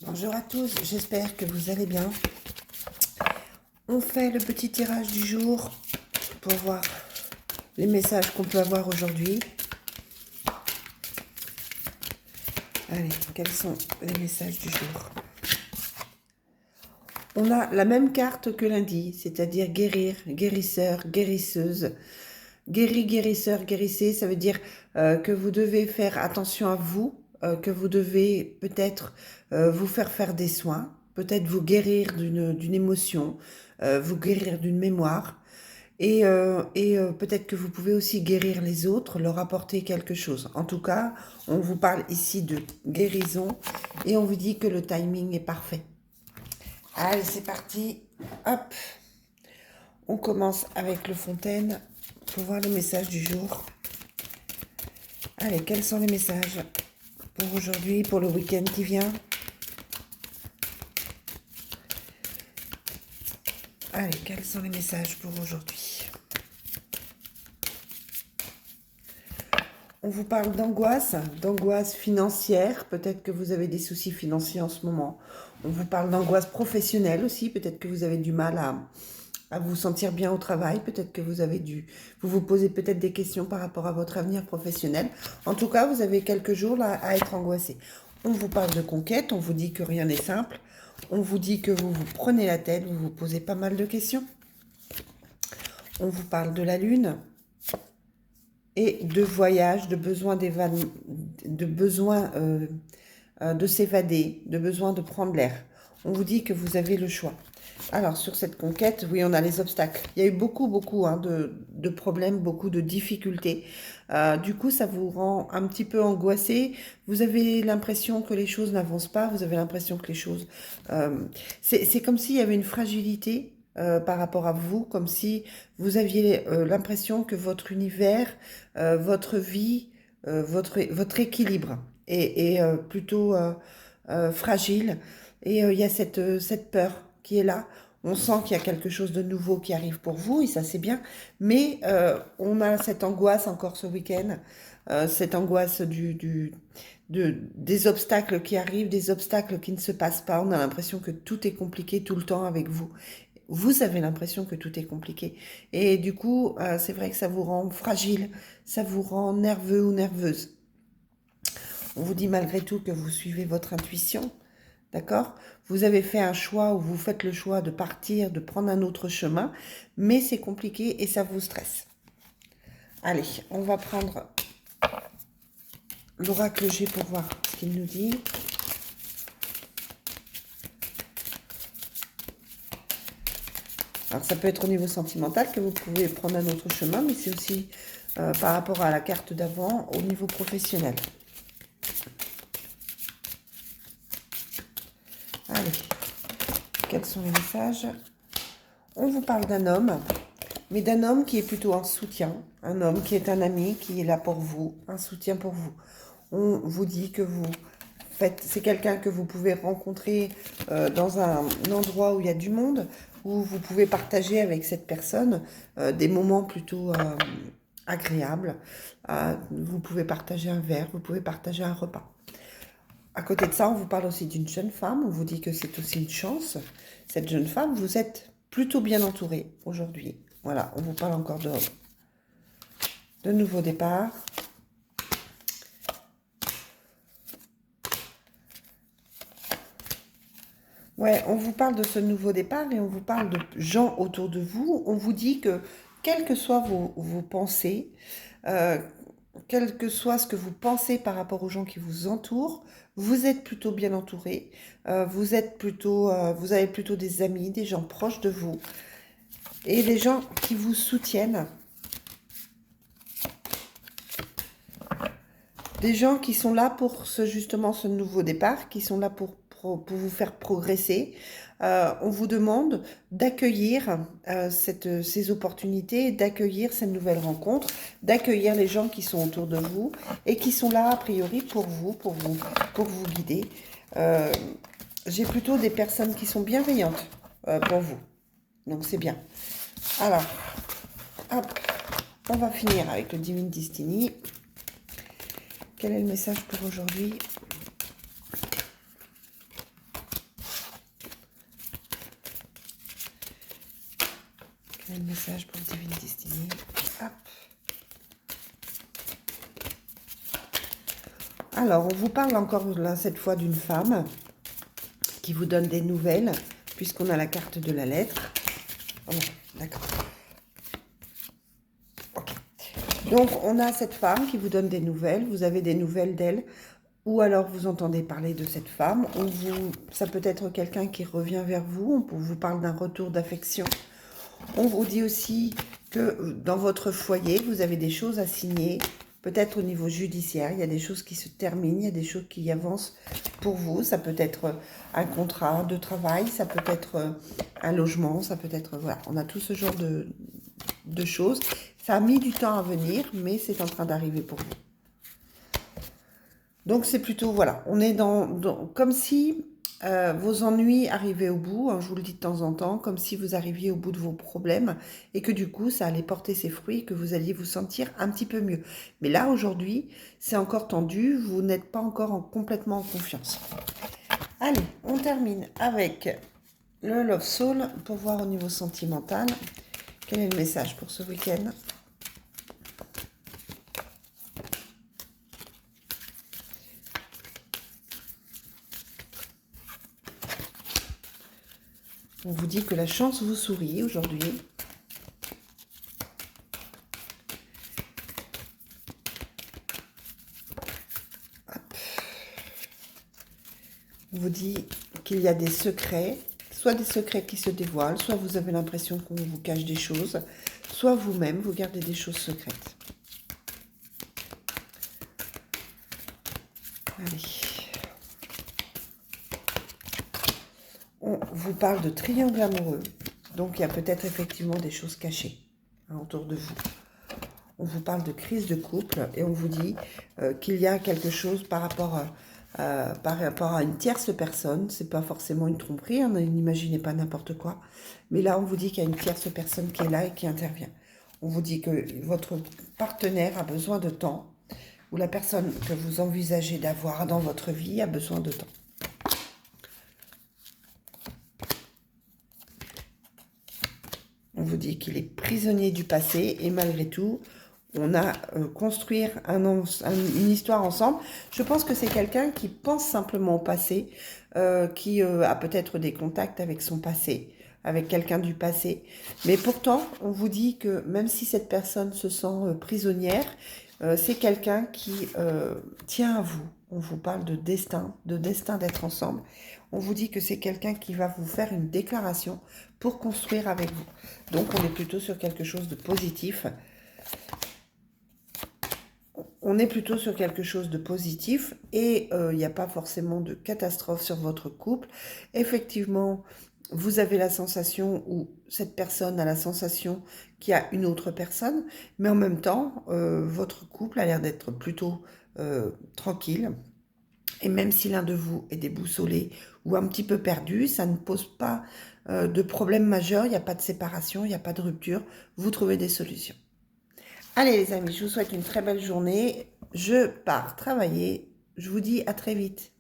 Bonjour à tous, j'espère que vous allez bien. On fait le petit tirage du jour pour voir les messages qu'on peut avoir aujourd'hui. Allez, quels sont les messages du jour? On a la même carte que lundi, c'est-à-dire guérir, guérisseur, guérisseuse. Guéri, guérisseur, guérissez, ça veut dire que vous devez faire attention à vous, que vous devez peut-être vous faire des soins, peut-être vous guérir d'une émotion, vous guérir d'une mémoire, et peut-être que vous pouvez aussi guérir les autres, leur apporter quelque chose. En tout cas, on vous parle ici de guérison et on vous dit que le timing est parfait. Allez, c'est parti. Hop. On commence avec le Fontaine pour voir le message du jour. Allez, quels sont les messages pour aujourd'hui, pour le week-end qui vient? Allez, quels sont les messages pour aujourd'hui? On vous parle d'angoisse financière. Peut-être que vous avez des soucis financiers en ce moment. On vous parle d'angoisse professionnelle aussi. Peut-être que vous avez du mal à vous sentir bien au travail. Peut-être que vous vous posez peut-être des questions par rapport à votre avenir professionnel. En tout cas, vous avez quelques jours là à être angoissé. On vous parle de conquête. On vous dit que rien n'est simple. On vous dit que vous vous prenez la tête. Vous vous posez pas mal de questions. On vous parle de la lune et de voyage, de besoin de s'évader, de besoin de prendre l'air. On vous dit que vous avez le choix. Alors, sur cette conquête, oui, on a les obstacles. Il y a eu beaucoup de problèmes, beaucoup de difficultés. Du coup, ça vous rend un petit peu angoissé. Vous avez l'impression que les choses n'avancent pas. Vous avez l'impression que les choses... c'est comme s'il y avait une fragilité par rapport à vous, comme si vous aviez l'impression que votre univers, votre vie, votre équilibre est plutôt fragile. Et il y a cette peur qui est là. On sent qu'il y a quelque chose de nouveau qui arrive pour vous, et ça c'est bien. Mais on a cette angoisse encore ce week-end, cette angoisse des obstacles qui arrivent, des obstacles qui ne se passent pas. On a l'impression que tout est compliqué tout le temps avec vous. Vous avez l'impression que tout est compliqué. Et du coup, c'est vrai que ça vous rend fragile, ça vous rend nerveux ou nerveuse. On vous dit malgré tout que vous suivez votre intuition, d'accord? Vous avez fait un choix ou vous faites le choix de partir, de prendre un autre chemin, mais c'est compliqué et ça vous stresse. Allez, on va prendre l'oracle G pour voir ce qu'il nous dit. Alors ça peut être au niveau sentimental que vous pouvez prendre un autre chemin, mais c'est aussi par rapport à la carte d'avant au niveau professionnel. Allez, quels sont les messages? On vous parle d'un homme, mais d'un homme qui est plutôt un soutien, un homme qui est un ami, qui est là pour vous, un soutien pour vous. On vous dit que c'est quelqu'un que vous pouvez rencontrer dans un endroit où il y a du monde, où vous pouvez partager avec cette personne des moments plutôt agréables. Vous pouvez partager un verre, vous pouvez partager un repas. À côté de ça, on vous parle aussi d'une jeune femme. On vous dit que c'est aussi une chance. Cette jeune femme, vous êtes plutôt bien entourée aujourd'hui. Voilà, on vous parle encore de nouveau départ. Ouais, on vous parle de ce nouveau départ et on vous parle de gens autour de vous. On vous dit que, quelles que soient vos pensées, euh, quel que soit ce que vous pensez par rapport aux gens qui vous entourent, vous êtes plutôt bien entouré. Vous avez plutôt des amis, des gens proches de vous et des gens qui vous soutiennent. Des gens qui sont là pour justement ce nouveau départ, qui sont là pour vous faire progresser. On vous demande d'accueillir ces opportunités, d'accueillir cette nouvelle rencontre, d'accueillir les gens qui sont autour de vous et qui sont là a priori pour vous guider. J'ai plutôt des personnes qui sont bienveillantes pour vous. Donc c'est bien. Alors, hop, on va finir avec le Divine Destiny. Quel est le message pour aujourd'hui? Un message pour Divine Destiny. Hop. Alors, on vous parle encore là, cette fois, d'une femme qui vous donne des nouvelles, puisqu'on a la carte de la lettre. Oh, d'accord. Ok. Donc, on a cette femme qui vous donne des nouvelles. Vous avez des nouvelles d'elle. Ou alors, vous entendez parler de cette femme. Ça peut être quelqu'un qui revient vers vous. On vous parle d'un retour d'affection. On vous dit aussi que dans votre foyer, vous avez des choses à signer. Peut-être au niveau judiciaire, il y a des choses qui se terminent, il y a des choses qui avancent pour vous. Ça peut être un contrat de travail, ça peut être un logement, ça peut être... Voilà, on a tout ce genre de choses. Ça a mis du temps à venir, mais c'est en train d'arriver pour vous. Donc c'est plutôt, voilà, on est comme si vos ennuis arrivaient au bout, hein, je vous le dis de temps en temps, comme si vous arriviez au bout de vos problèmes et que du coup ça allait porter ses fruits, que vous alliez vous sentir un petit peu mieux. Mais là aujourd'hui, c'est encore tendu, vous n'êtes pas encore complètement en confiance. Allez, on termine avec le Love Soul pour voir au niveau sentimental. Quel est le message pour ce week-end ? On vous dit que la chance vous sourit aujourd'hui. On vous dit qu'il y a des secrets, soit des secrets qui se dévoilent, soit vous avez l'impression qu'on vous cache des choses, soit vous-même, vous gardez des choses secrètes. Allez. On vous parle de triangle amoureux, donc il y a peut-être effectivement des choses cachées autour de vous. On vous parle de crise de couple et on vous dit qu'il y a quelque chose par rapport à une tierce personne. C'est pas forcément une tromperie, hein, n'imaginez pas n'importe quoi. Mais là, on vous dit qu'il y a une tierce personne qui est là et qui intervient. On vous dit que votre partenaire a besoin de temps, ou la personne que vous envisagez d'avoir dans votre vie a besoin de temps. On vous dit qu'il est prisonnier du passé et malgré tout, on a construire une histoire ensemble. Je pense que c'est quelqu'un qui pense simplement au passé, qui a peut-être des contacts avec son passé, avec quelqu'un du passé. Mais pourtant, on vous dit que même si cette personne se sent prisonnière, c'est quelqu'un qui tient à vous. On vous parle de destin d'être ensemble. On vous dit que c'est quelqu'un qui va vous faire une déclaration pour construire avec vous. Donc, on est plutôt sur quelque chose de positif. On est plutôt sur quelque chose de positif et il n'y a pas forcément de catastrophe sur votre couple. Effectivement, vous avez la sensation ou cette personne a la sensation qu'il y a une autre personne, mais en même temps, votre couple a l'air d'être plutôt tranquille. Et même si l'un de vous est déboussolé ou un petit peu perdu, ça ne pose pas de problème majeur, il n'y a pas de séparation, il n'y a pas de rupture, vous trouvez des solutions. Allez les amis, je vous souhaite une très belle journée. Je pars travailler. Je vous dis à très vite.